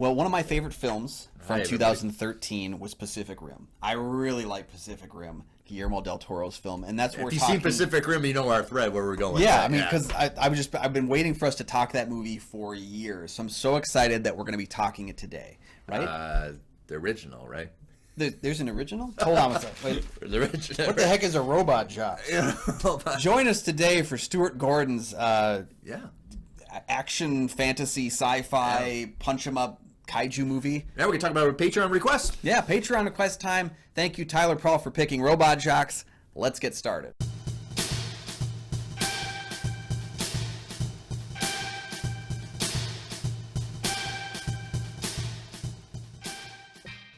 Well, one of my favorite films from Hi, 2013 was Pacific Rim. I really like Pacific Rim, Guillermo del Toro's film, and that's what If we're you talking. see Pacific Rim, you know our thread where we're going. Yeah, right? I mean, because I've been waiting for us to talk that movie for years, so I'm so excited that we're going to be talking it today, right? The original, right? There's an original? Hold on a second. Wait. The original. What the heck is a robot jock? Join us today for Stuart Gordon's action, fantasy, sci-fi, punch 'em up kaiju movie. Now we can talk about a Patreon request. Yeah, Patreon request time. Thank you, Tyler Pearl, for picking Robot Jocks. Let's get started.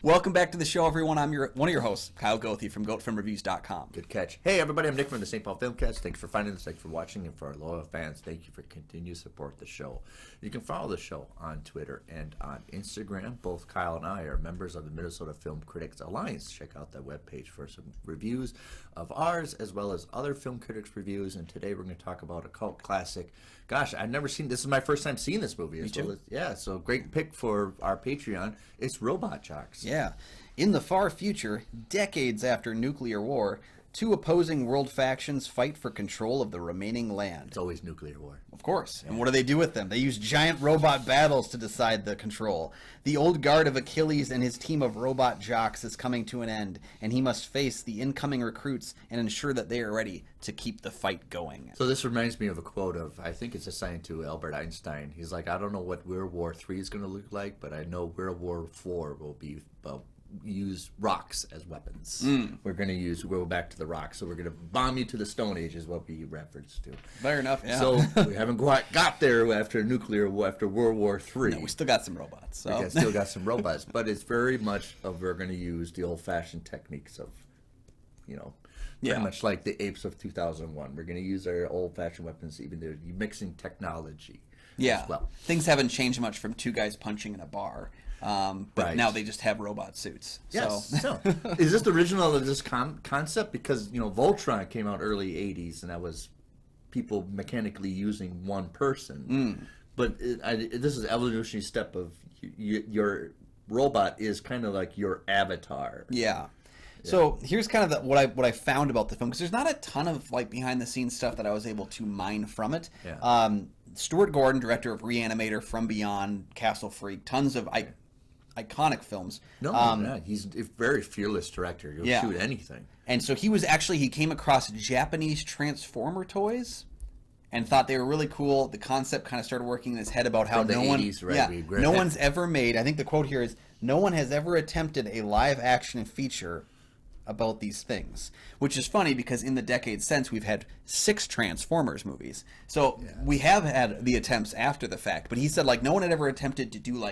Welcome back to the show, everyone. I'm one of your hosts, Kyle Goethe from GoatFilmReviews.com. Good catch. Hey, everybody, I'm Nick from the St. Paul Filmcast. Thanks for finding us. Thanks for watching. And for our loyal fans, thank you for continued support of the show. You can follow the show on Twitter and on Instagram. Both Kyle and I are members of the Minnesota Film Critics Alliance. Check out that webpage for some reviews of ours as well as other film critics reviews. And today we're going to talk about a cult classic. Gosh, I've never seen this. Is my first time seeing this movie. Me too. Yeah, so great pick for our Patreon. It's Robot Jocks. Yeah. In the far future, decades after nuclear war, two opposing world factions fight for control of the remaining land. It's always nuclear war. Of course. And what do they do with them? They use giant robot battles to decide the control. The old guard of Achilles and his team of robot jocks is coming to an end, and he must face the incoming recruits and ensure that they are ready to keep the fight going. So this reminds me of a quote of, I think it's assigned to Albert Einstein. He's like, I don't know what World War III is going to look like, but I know World War IV will be use rocks as weapons. We're going to go back to the rocks. So we're going to bomb you to the Stone Age is what we reference to. Fair enough, yeah. So we haven't got there after after World War III. No, we still got some robots. So. We still got some robots. But it's very much we're going to use the old-fashioned techniques of, pretty much like the apes of 2001. We're going to use our old-fashioned weapons, even though you're mixing technology as well. Things haven't changed much from two guys punching in a bar. But now they just have robot suits. Yes. So, is this the original of this concept? Because, Voltron came out early 80s, and that was people mechanically using one person. But this is an evolutionary step of your robot is kind of like your avatar. Yeah. So here's kind of what I found about the film, because there's not a ton of behind the scenes stuff that I was able to mine from it. Yeah. Stuart Gordon, director of Reanimator, From Beyond, Castle Freak, tons of iconic films. He's a very fearless director. He'll shoot anything. And so he came across Japanese Transformer toys and thought they were really cool. The concept kind of started working in his head about how no one's ever made, I think the quote here is, no one has ever attempted a live action feature about these things, which is funny because in the decades since we've had 6 Transformers movies. So we have had the attempts after the fact, but he said no one had ever attempted to do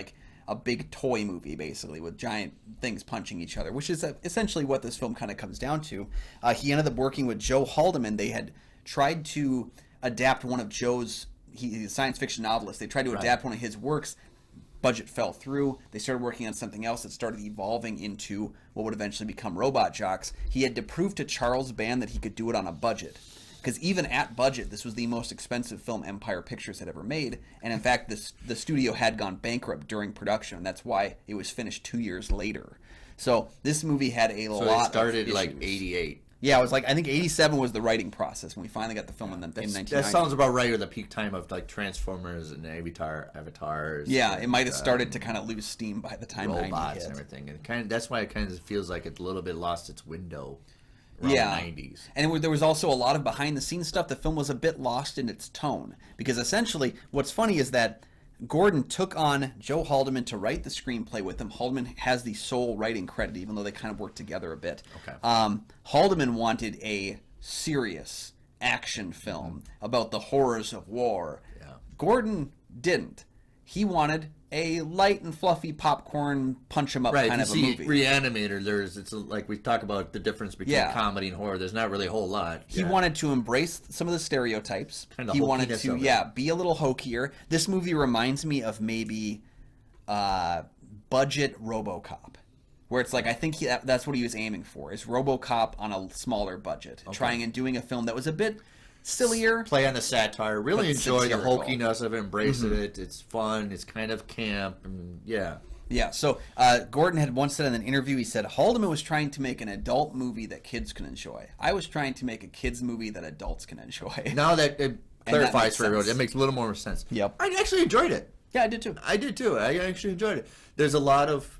a big toy movie, basically, with giant things punching each other, which is essentially what this film kind of comes down to. He ended up working with Joe Haldeman. They had tried to adapt one of Joe's, he's a science fiction novelist, they tried to adapt one of his works. Budget fell through. They started working on something else that started evolving into what would eventually become Robot Jocks. He had to prove to Charles Band that he could do it on a budget. Because even at budget, this was the most expensive film Empire Pictures had ever made. And in fact, the studio had gone bankrupt during production. And that's why it was finished 2 years later. So this movie had a lot of issues. So it started 88. Yeah, it was I think 87 was the writing process when we finally got the film in 1990. That sounds about right with the peak time of Transformers and Avatars. Yeah, it might have started to kind of lose steam by the time robots and everything. And that's why it kind of feels like it a little bit lost its window. The 90s. And there was also a lot of behind the scenes stuff. The film was a bit lost in its tone because essentially what's funny is that Gordon took on Joe Haldeman to write the screenplay with him. Haldeman has the sole writing credit, even though they kind of work together a bit. Okay. Haldeman wanted a serious action film about the horrors of war. Yeah. Gordon didn't. He wanted a light and fluffy popcorn punch 'em up kind of a movie. Reanimator, it's like we talk about the difference between comedy and horror. There's not really a whole lot. He wanted to embrace some of the stereotypes. He wanted to be a little hokier. This movie reminds me of maybe budget RoboCop, where it's I think that's what he was aiming for, is RoboCop on a smaller budget, trying and doing a film that was a bit sillier. Play on the satire. Really enjoy the satirical. hokiness of embracing it. It's fun. It's kind of camp. And yeah. Yeah, so Gordon had once said in an interview, he said, Haldeman was trying to make an adult movie that kids can enjoy. I was trying to make a kids movie that adults can enjoy. Now that it clarifies for everyone, it makes a little more sense. Yep. I actually enjoyed it. Yeah, I did too. I actually enjoyed it. There's a lot of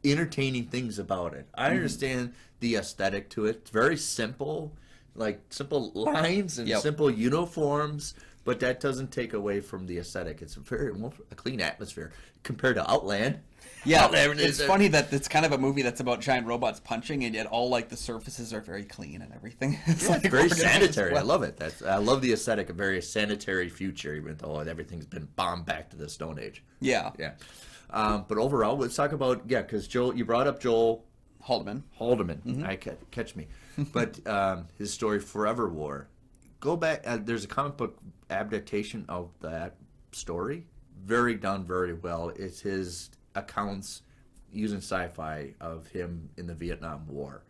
entertaining things about it. I understand the aesthetic to it. It's very simple, like simple lines and simple uniforms, but that doesn't take away from the aesthetic. It's a clean atmosphere compared to Outland. Yeah, it's funny that it's kind of a movie that's about giant robots punching, and yet all like the surfaces are very clean and everything. It's like very sanitary. Well. I love it. I love the aesthetic. A very sanitary future, even though everything's been bombed back to the Stone Age. Yeah. But overall, let's talk about because Joel, you brought up Joel Haldeman. I catch me, but his story Forever War. Go back. There's a comic book adaptation of that story. Very well. It's his accounts using sci-fi of him in the Vietnam War.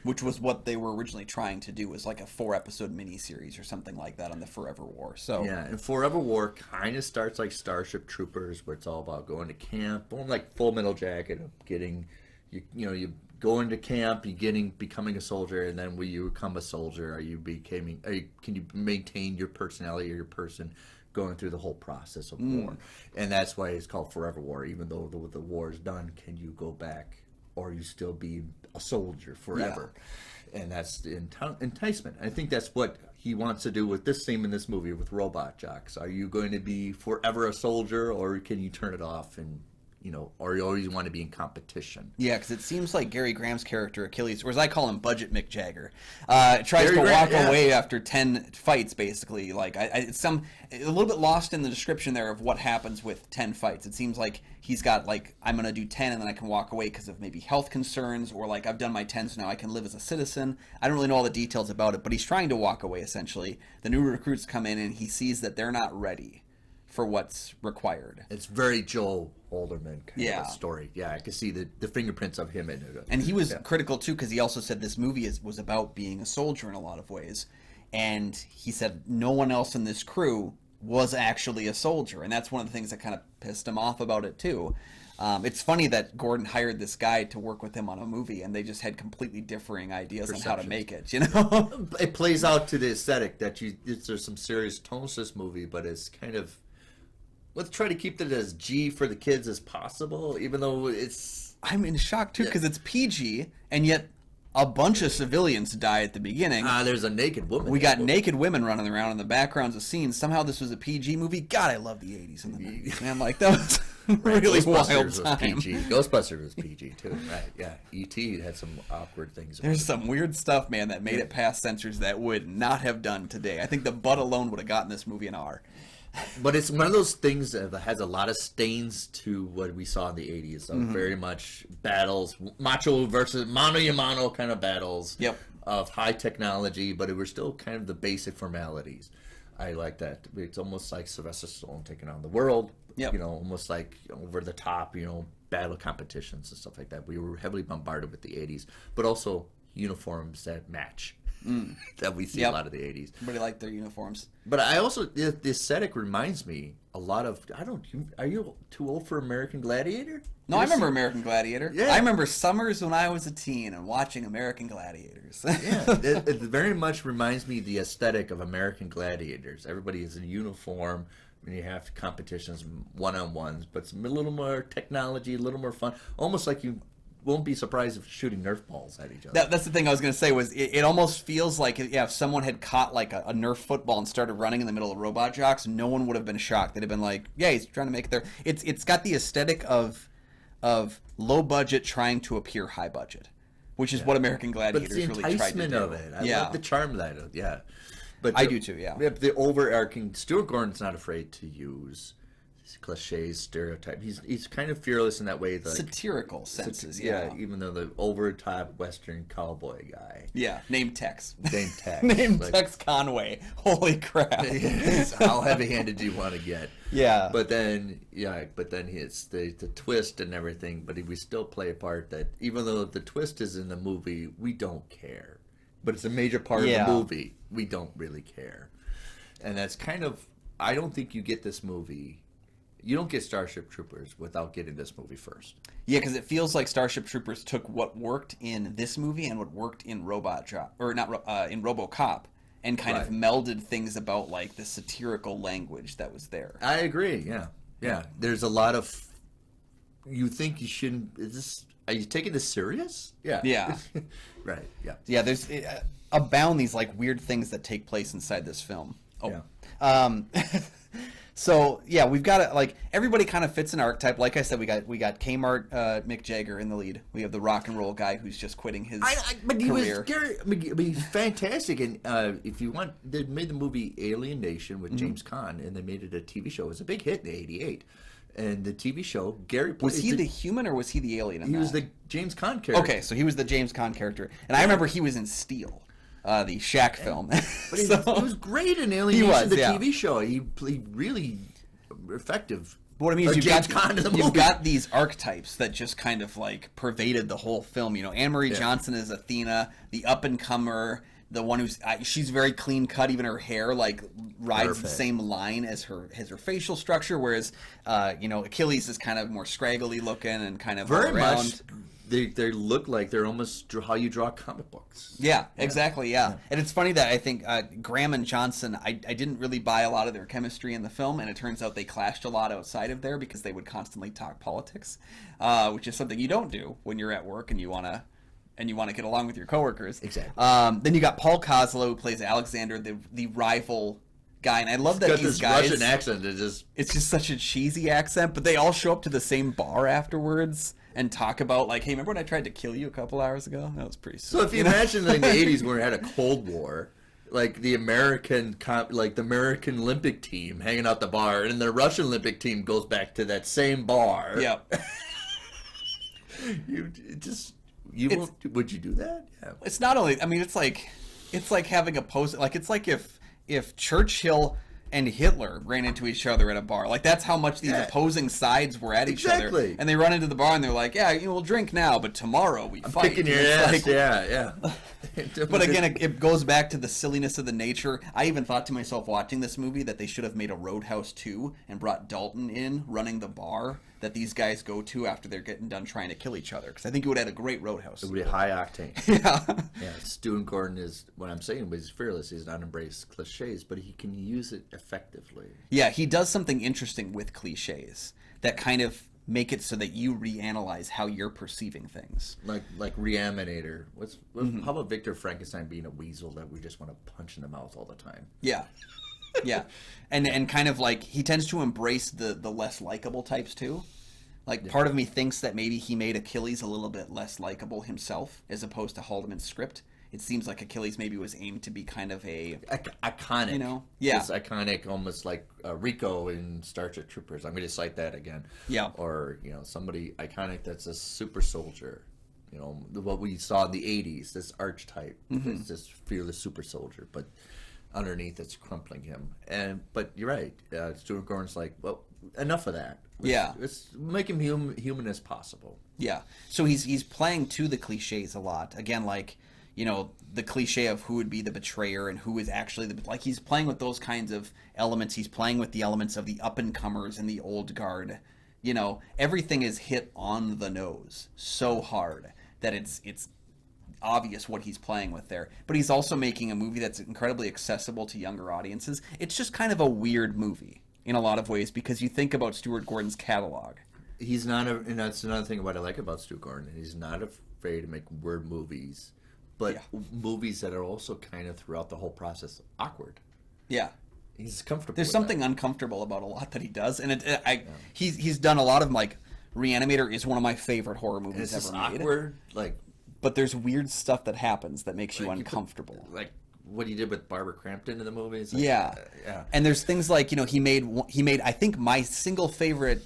Which was what they were originally trying to do, was like a 4-episode miniseries or something like that on the Forever War. So yeah, and Forever War kind of starts like Starship Troopers, where it's all about going to camp, going like Full Metal Jacket, of getting you go into camp, becoming a soldier, and then when you become a soldier, can you maintain your personality or your person going through the whole process of war? And that's why it's called Forever War. Even though the war is done, can you go back, or you still be a soldier forever? And that's the enticement. I think that's what he wants to do with this theme in this movie with Robot Jocks. Are you going to be forever a soldier, or can you turn it off and or you always want to be in competition? Yeah, because it seems like Gary Graham's character, Achilles, or as I call him, Budget Mick Jagger, tries to walk away after 10 fights, basically. Like, it's a little bit lost in the description there of what happens with 10 fights. It seems like he's got, like, I'm going to do 10 and then I can walk away because of maybe health concerns, or, like, I've done my 10, so now I can live as a citizen. I don't really know all the details about it, but he's trying to walk away, essentially. The new recruits come in and he sees that they're not ready for what's required. It's very Joel Haldeman kind of a story. Yeah, I can see the fingerprints of him in it. And he was critical too, because he also said this movie was about being a soldier in a lot of ways. And he said no one else in this crew was actually a soldier, and that's one of the things that kind of pissed him off about it too. It's funny that Gordon hired this guy to work with him on a movie, and they just had completely differing ideas on how to make it. It plays out to the aesthetic that there's some serious tones to this movie, but it's kind of, let's try to keep it as G for the kids as possible, even though it's... I'm in shock, too, because it's PG, and yet a bunch of civilians die at the beginning. There's a naked woman. We got naked women running around in the backgrounds of scenes. Somehow this was a PG movie. God, I love the 80s and the 90s, man. Like, that was really wild time. Was PG. Ghostbusters was PG, too. Right, yeah. E.T. had some awkward things. There's some weird stuff, man, that made it past censors that would not have done today. I think the butt alone would have gotten this movie an R. But it's one of those things that has a lot of stains to what we saw in the 80s. So very much battles, macho versus mano-a-mano kind of battles of high technology, but it were still kind of the basic formalities. I like that. It's almost like Sylvester Stallone taking on the world, almost like over the top, battle competitions and stuff like that. We were heavily bombarded with the 80s, but also uniforms that match. That we see a lot of the 80s. Everybody liked their uniforms. But I also, the aesthetic reminds me a lot of, are you too old for American Gladiator? No, I remember American Gladiator. Yeah. I remember summers when I was a teen and watching American Gladiators. It very much reminds me the aesthetic of American Gladiators. Everybody is in uniform. When you have competitions, one-on-ones, but a little more technology, a little more fun. Almost like you won't be surprised if shooting Nerf balls at each other. That's the thing I was going to say, was it almost feels like if someone had caught like a Nerf football and started running in the middle of Robot Jocks, no one would have been shocked. They'd have been like, yeah, he's trying to make it there. It's got the aesthetic of low budget trying to appear high budget, which is what American Gladiators really tried to do. But it's the enticement of it. I love the charm of that. But I do too, yeah. The overarching, Stuart Gordon's not afraid to use cliches, stereotype. He's kind of fearless in that way. Satirical senses, even though the over-top Western cowboy guy. Yeah, named Tex. Named Tex Conway. Holy crap. How heavy-handed do you want to get? Yeah. But then it's the twist and everything, but we still play a part that, even though the twist is in the movie, we don't care. But it's a major part of the movie. We don't really care. And that's kind of, I don't think you get this movie. You don't get Starship Troopers without getting this movie first. Yeah, because it feels like Starship Troopers took what worked in this movie and what worked in in RoboCop, and kind of melded things about like the satirical language that was there. I agree. Yeah. There's a lot of. You think you shouldn't. Are you taking this serious? Yeah. Right. Yeah. Yeah. There's abound these like weird things that take place inside this film. Oh. Yeah. So yeah, we've got like everybody kind of fits an archetype. Like I said, we got Kmart Mick Jagger in the lead. We have the rock and roll guy who's just quitting his but he career. He's fantastic. And if you want, they made the movie Alien Nation with James Caan, and they made it a TV show. It was a big hit in '88. And the TV show, Gary was he the human or was he the alien? He was the James Caan character. Okay, so he was the James Caan character, and I remember he was in Steel. The Shaq film. But he was great in Alien Nation, the TV show. He played really effective. But what I mean is you've got these archetypes that just kind of like pervaded the whole film. You know, Anne Marie Johnson is Athena, the up-and-comer, the one who's she's very clean cut. Even her hair like rides the same line as her facial structure. Whereas Achilles is kind of more scraggly looking and kind of very all around. Much. They look like they're almost how you draw comic books. Yeah, exactly, yeah. And it's funny that I think Graham and Johnson, I didn't really buy a lot of their chemistry in the film, and it turns out they clashed a lot outside of there because they would constantly talk politics, which is something you don't do when you're at work and you want to get along with your coworkers. Exactly. Then you got Paul Kozlow, who plays Alexander, the rival guy, and I love that these guys. Russian accent it's just such a cheesy accent, but they all show up to the same bar afterwards and talk about like, hey, remember when I tried to kill you a couple hours ago? That was pretty sweet. So if you imagine in the 80s when we had a Cold War, like the American Olympic team hanging out the bar, and the Russian Olympic team goes back to that same bar. Yep. Would you do that? Yeah. It's not only. I mean, it's like having a post. Like it's like if Churchill and Hitler ran into each other at a bar. Like that's how much these opposing sides were at each other. And they run into the bar and they're like, yeah, we'll drink now, but tomorrow we fight. Kicking your ass. Like, yeah. But again, it goes back to the silliness of the nature. I even thought to myself watching this movie that they should have made a Roadhouse 2 and brought Dalton in running the bar that these guys go to after they're getting done trying to kill each other. Because I think it would have had a great Roadhouse. It would be high octane. Yeah. Stuart Gordon is, what I'm saying, but he's fearless. He's not embraced cliches, but he can use it effectively. Yeah, he does something interesting with cliches that kind of make it so that you reanalyze how you're perceiving things. Like Reanimator. How about Victor Frankenstein being a weasel that we just want to punch in the mouth all the time? Yeah. Yeah. And kind of like he tends to embrace the less likable types too. Like part of me thinks that maybe he made Achilles a little bit less likable himself as opposed to Haldeman's script. It seems like Achilles maybe was aimed to be kind of iconic. Yeah. It's iconic, almost like Rico in Starship Troopers. I'm going to cite that again. Yeah. Or, somebody iconic that's a super soldier. What we saw in the 80s, this archetype. It's this fearless super soldier, but underneath it's crumpling him. But you're right. Stuart Gordon's like, well, enough of that. Let's make him human as possible. Yeah. So he's playing to the cliches a lot. Again, like, the cliche of who would be the betrayer and who is actually he's playing with those kinds of elements. He's playing with the elements of the up-and-comers and the old guard. Everything is hit on the nose so hard that it's obvious what he's playing with there. But he's also making a movie that's incredibly accessible to younger audiences. It's just kind of a weird movie in a lot of ways because you think about Stuart Gordon's catalog. He's not, and that's another thing what I like about Stuart Gordon. He's not afraid to make weird movies. But movies that are also kind of throughout the whole process awkward. Yeah, he's comfortable. There's something uncomfortable about a lot that he does, and he's done a lot of Reanimator is one of my favorite horror movies ever made. Awkward, but there's weird stuff that happens that makes you uncomfortable. Like what he did with Barbara Crampton in the movies. Yeah. And there's things like he made I think my single favorite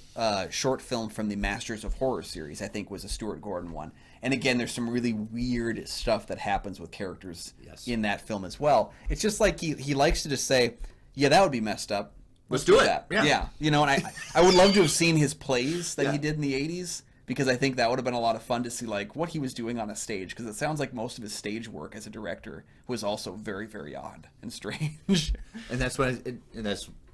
short film from the Masters of Horror series I think was a Stuart Gordon one. And again, there's some really weird stuff that happens with characters in that film as well. It's just like he likes to just say, yeah, that would be messed up. Let's do it. That. Yeah. And I would love to have seen his plays that he did in the 80s because I think that would have been a lot of fun to see like what he was doing on a stage, because it sounds like most of his stage work as a director was also very, very odd and strange. And that's why,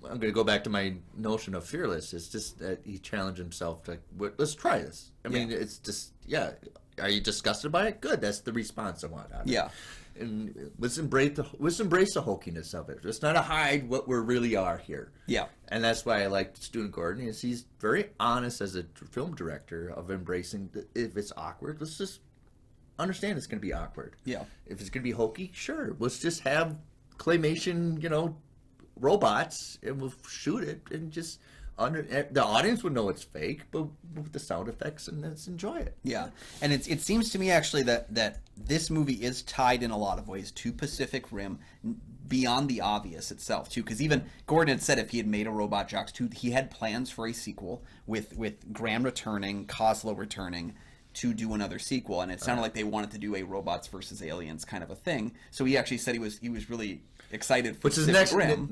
I'm going to go back to my notion of fearless. It's just that he challenged himself to, let's try this. I mean, it's just, are you disgusted by it? Good. That's the response I want out of it. And let's embrace the hokiness of it. Let's not hide what we really are here. Yeah. And that's why I like Stuart Gordon, is he's very honest as a film director of embracing if it's awkward, let's just understand it's going to be awkward. Yeah. If it's going to be hokey, sure. Let's just have claymation, robots, and we'll shoot it, and just the audience would know it's fake, but with the sound effects, and let's enjoy it. Yeah, and it seems to me actually that this movie is tied in a lot of ways to Pacific Rim beyond the obvious itself too, because even Gordon had said if he had made a Robot Jox 2, he had plans for a sequel with Graham returning, Kozlo returning, to do another sequel, and it sounded like they wanted to do a robots versus aliens kind of a thing. So he actually said he was really excited for the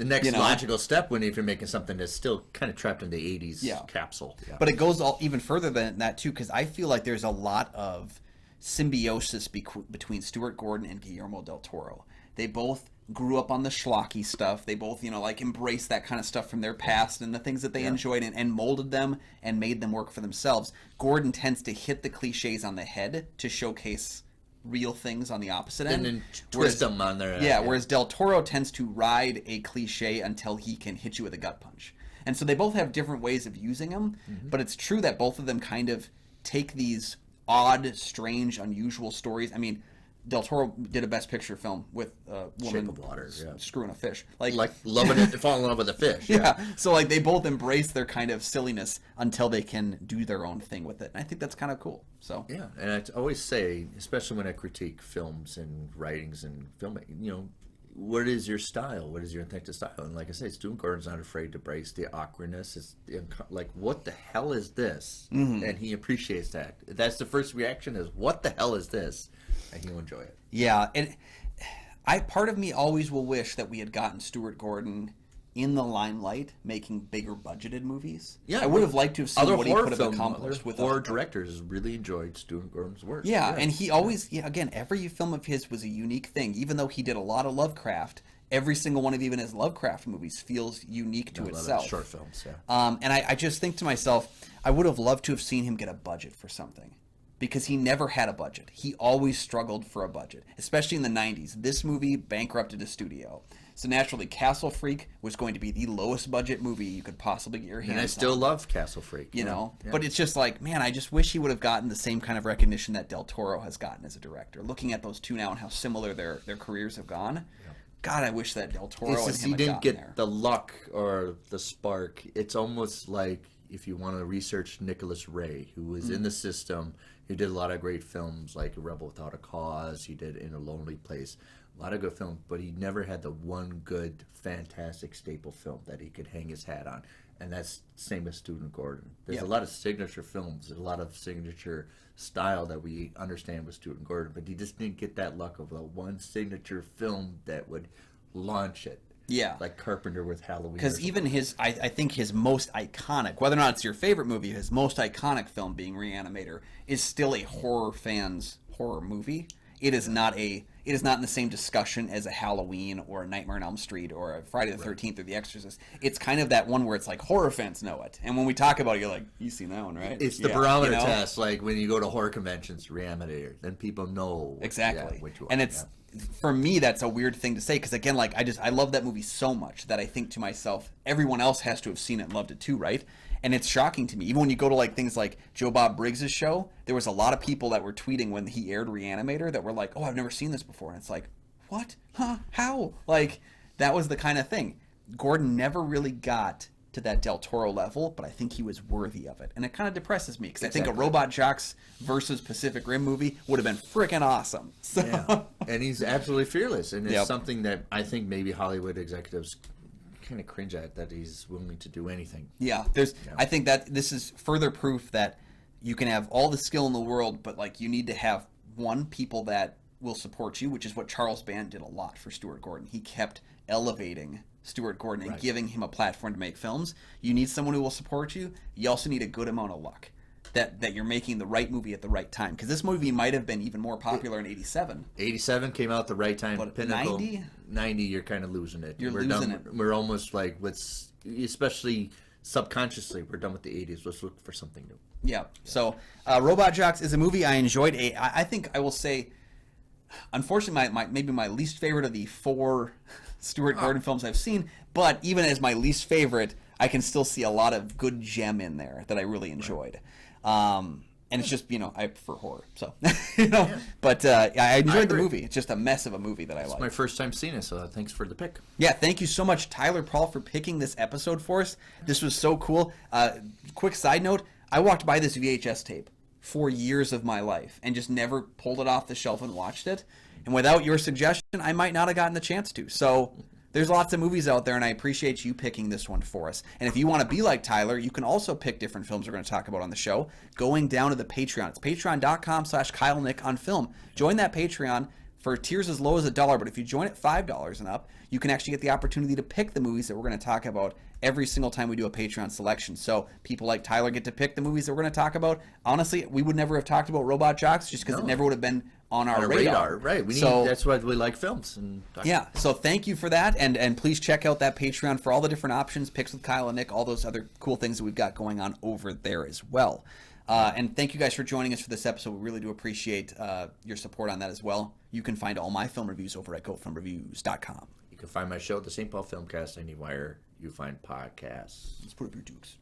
next logical step if you're making something that's still kind of trapped in the 80s capsule. Yeah. But it goes even further than that too, because I feel like there's a lot of symbiosis between Stuart Gordon and Guillermo del Toro. They both grew up on the schlocky stuff. They both, embraced that kind of stuff from their past and the things that they enjoyed and molded them and made them work for themselves. Gordon tends to hit the cliches on the head to showcase real things on the opposite end. And then twist them on their... whereas Del Toro tends to ride a cliche until he can hit you with a gut punch. And so they both have different ways of using them, but it's true that both of them kind of take these odd, strange, unusual stories. I mean, Del Toro did a Best Picture film with a woman screwing a fish. Like loving it, falling in love with a fish. So they both embrace their kind of silliness until they can do their own thing with it. And I think that's kind of cool. So and I always say, especially when I critique films and writings and filmmaking, what is your style? What is your authentic style? And like I say, Stuart Gordon's not afraid to embrace the awkwardness. It's like, what the hell is this? And he appreciates that. That's the first reaction is, what the hell is this? And he'll enjoy it. Yeah, and part of me always will wish that we had gotten Stuart Gordon in the limelight making bigger budgeted movies. Yeah, I would have liked to have seen what he could have accomplished with horror directors really enjoyed Stuart Gordon's work. Yeah, and he always again, every film of his was a unique thing. Even though he did a lot of Lovecraft, every single one of even his Lovecraft movies feels unique to itself. Short films, and I just think to myself, I would have loved to have seen him get a budget for something. Because he never had a budget. He always struggled for a budget, especially in the 90s. This movie bankrupted a studio. So naturally, Castle Freak was going to be the lowest budget movie you could possibly get your hands on. And I still love Castle Freak. But it's just like, man, I just wish he would have gotten the same kind of recognition that Del Toro has gotten as a director. Looking at those two now and how similar their careers have gone, God, I wish that Del Toro and him he didn't get the luck or the spark. It's almost like if you want to research Nicholas Ray, who was in the system. He did a lot of great films like Rebel Without a Cause. He did In a Lonely Place. A lot of good films, but he never had the one good, fantastic staple film that he could hang his hat on. And that's the same as Stuart Gordon. There's a lot of signature films. There's a lot of signature style that we understand with Stuart Gordon, but he just didn't get that luck of the one signature film that would launch it. Yeah. Like Carpenter with Halloween. Because even I think his most iconic, whether or not it's your favorite movie, his most iconic film being Reanimator is still a horror fan's horror movie. It is not in the same discussion as a Halloween or a Nightmare on Elm Street or a Friday the 13th or The Exorcist. It's kind of that one where it's like horror fans know it. And when we talk about it, you're like, you've seen that one, right? It's the barometer test. Like when you go to horror conventions, Reanimator, then people know. Exactly. Which one. And it's... For me, that's a weird thing to say because again, like I love that movie so much that I think to myself, everyone else has to have seen it and loved it too, right? And it's shocking to me. Even when you go to like things like Joe Bob Briggs' show, there was a lot of people that were tweeting when he aired Reanimator that were like, "Oh, I've never seen this before," and it's like, "What? Huh? How?" Like that was the kind of thing. Gordon never really got to that Del Toro level, but I think he was worthy of it. And it kind of depresses me because I think a Robot Jox versus Pacific Rim movie would have been freaking awesome. So. Yeah. And he's absolutely fearless. And it's something that I think maybe Hollywood executives kind of cringe at, that he's willing to do anything. Yeah. I think that this is further proof that you can have all the skill in the world, but like you need to have people that will support you, which is what Charles Band did a lot for Stuart Gordon. He kept elevating Stuart Gordon and giving him a platform to make films. You need someone who will support you. You also need a good amount of luck. that you're making the right movie at the right time. Because this movie might have been even more popular in 87. 87 came out at the right time. But Pinnacle. 90? 90, you're kind of losing it. You're we're losing done, it. We're almost like, especially subconsciously, we're done with the 80s. Let's look for something new. Yeah. So, Robot Jox is a movie I enjoyed. I think I will say, unfortunately, maybe my least favorite of the 4 Stuart Gordon films I've seen. But even as my least favorite, I can still see a lot of good gem in there that I really enjoyed. And it's just, I prefer horror. So, Yeah. But I enjoyed the movie. It's just a mess of a movie that I like. It's my first time seeing it, so thanks for the pick. Yeah, thank you so much, Tyler Paul, for picking this episode for us. This was so cool. Quick side note, I walked by this VHS tape for years of my life and just never pulled it off the shelf and watched it. And without your suggestion, I might not have gotten the chance to. So there's lots of movies out there, and I appreciate you picking this one for us. And if you want to be like Tyler, you can also pick different films we're going to talk about on the show, going down to the Patreon. It's patreon.com/KyleNick on film. Join that Patreon for tiers as low as $1, but if you join at $5 and up, you can actually get the opportunity to pick the movies that we're going to talk about every single time we do a Patreon selection. So people like Tyler get to pick the movies that we're going to talk about. Honestly, we would never have talked about Robot Jox just because it never would have been on our radar. Right. That's why we like films. Yeah, so thank you for that, and please check out that Patreon for all the different options, Picks with Kyle and Nick, all those other cool things that we've got going on over there as well. And thank you guys for joining us for this episode. We really do appreciate your support on that as well. You can find all my film reviews over at GoFilmReviews.com. You can find my show at the St. Paul Filmcast anywhere you find podcasts. Let's put up your dukes.